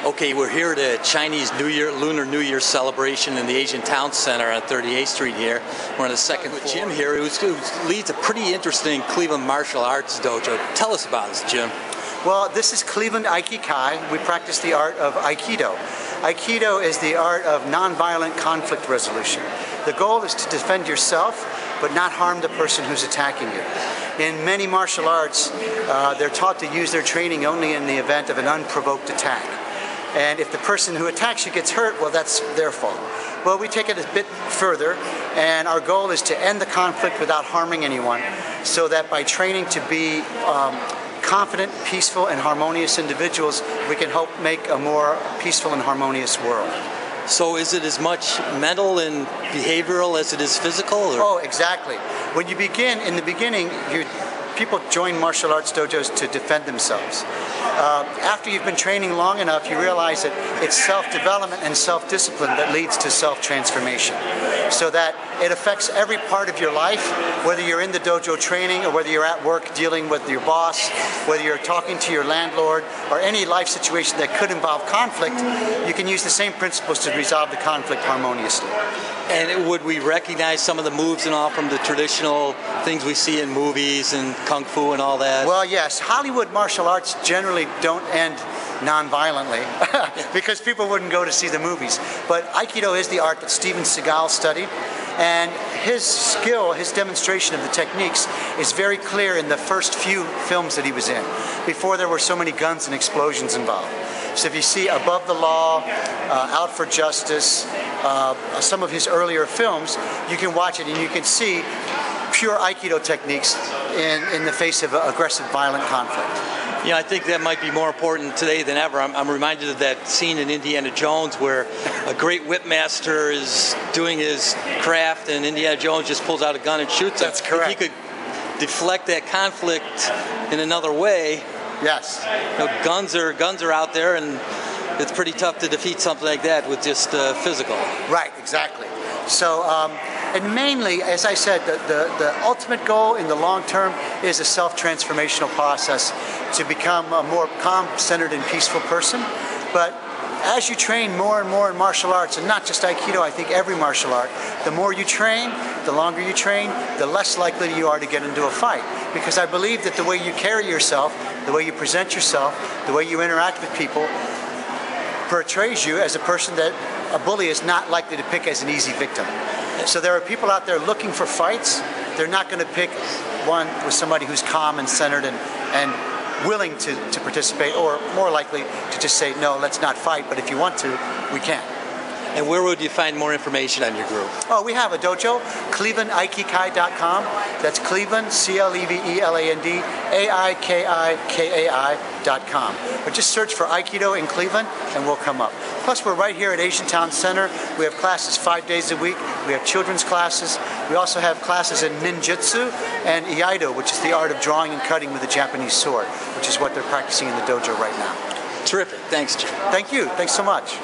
Okay, we're here at a Chinese New Year, Lunar New Year celebration in the Asian Town Center on 38th Street here. We're on the second floor. Jim here, who leads a pretty interesting Cleveland martial arts dojo. Tell us about this, Jim. Well, this is Cleveland Aikikai. We practice the art of Aikido. Aikido is the art of nonviolent conflict resolution. The goal is to defend yourself, but not harm the person who's attacking you. In many martial arts, they're taught to use their training only in the event of an unprovoked attack. And if the person who attacks you gets hurt, well, that's their fault. Well, we take it a bit further, and our goal is to end the conflict without harming anyone, so that by training to be confident, peaceful, and harmonious individuals, we can help make a more peaceful and harmonious world. So is it as much mental and behavioral as it is physical? Or? Oh, exactly. When you begin, in the beginning, people join martial arts dojos to defend themselves. After you've been training long enough, you realize that it's self-development and self-discipline that leads to self-transformation. So that it affects every part of your life, whether you're in the dojo training or whether you're at work dealing with your boss, whether you're talking to your landlord, or any life situation that could involve conflict, you can use the same principles to resolve the conflict harmoniously. And would we recognize some of the moves and all from the traditional things we see in movies and kung fu and all that? Well, yes. Hollywood martial arts generally don't end non-violently because people wouldn't go to see the movies. But Aikido is the art that Steven Seagal studied, and his skill, his demonstration of the techniques is very clear in the first few films that he was in, before there were so many guns and explosions involved. So if you see Above the Law, Out for Justice, some of his earlier films, you can watch it and you can see pure Aikido techniques in the face of aggressive, violent conflict. Yeah, I think that might be more important today than ever. I'm reminded of that scene in Indiana Jones where a great whipmaster is doing his craft and Indiana Jones just pulls out a gun and shoots him. That's correct. If he could deflect that conflict in another way. Yes. You know, guns are out there, and it's pretty tough to defeat something like that with just physical. Right, exactly. So, and mainly, as I said, the ultimate goal in the long term is a self-transformational process to become a more calm, centered, and peaceful person. But as you train more and more in martial arts, and not just Aikido, I think every martial art, the more you train, the longer you train, the less likely you are to get into a fight. Because I believe that the way you carry yourself, the way you present yourself, the way you interact with people, portrays you as a person that a bully is not likely to pick as an easy victim. So there are people out there looking for fights. They're not going to pick one with somebody who's calm and centered and willing to participate, or more likely to just say, no, let's not fight, but if you want to, we can. And where would you find more information on your group? Oh, we have a dojo, ClevelandAikikai.com. That's Cleveland, ClevelandAikikai.com. Or just search for Aikido in Cleveland and we'll come up. Plus, we're right here at Asian Town Center. We have classes 5 days a week. We have children's classes. We also have classes in ninjutsu and iaido, which is the art of drawing and cutting with a Japanese sword, which is what they're practicing in the dojo right now. Terrific. Thanks, Jim. Thank you. Thanks so much.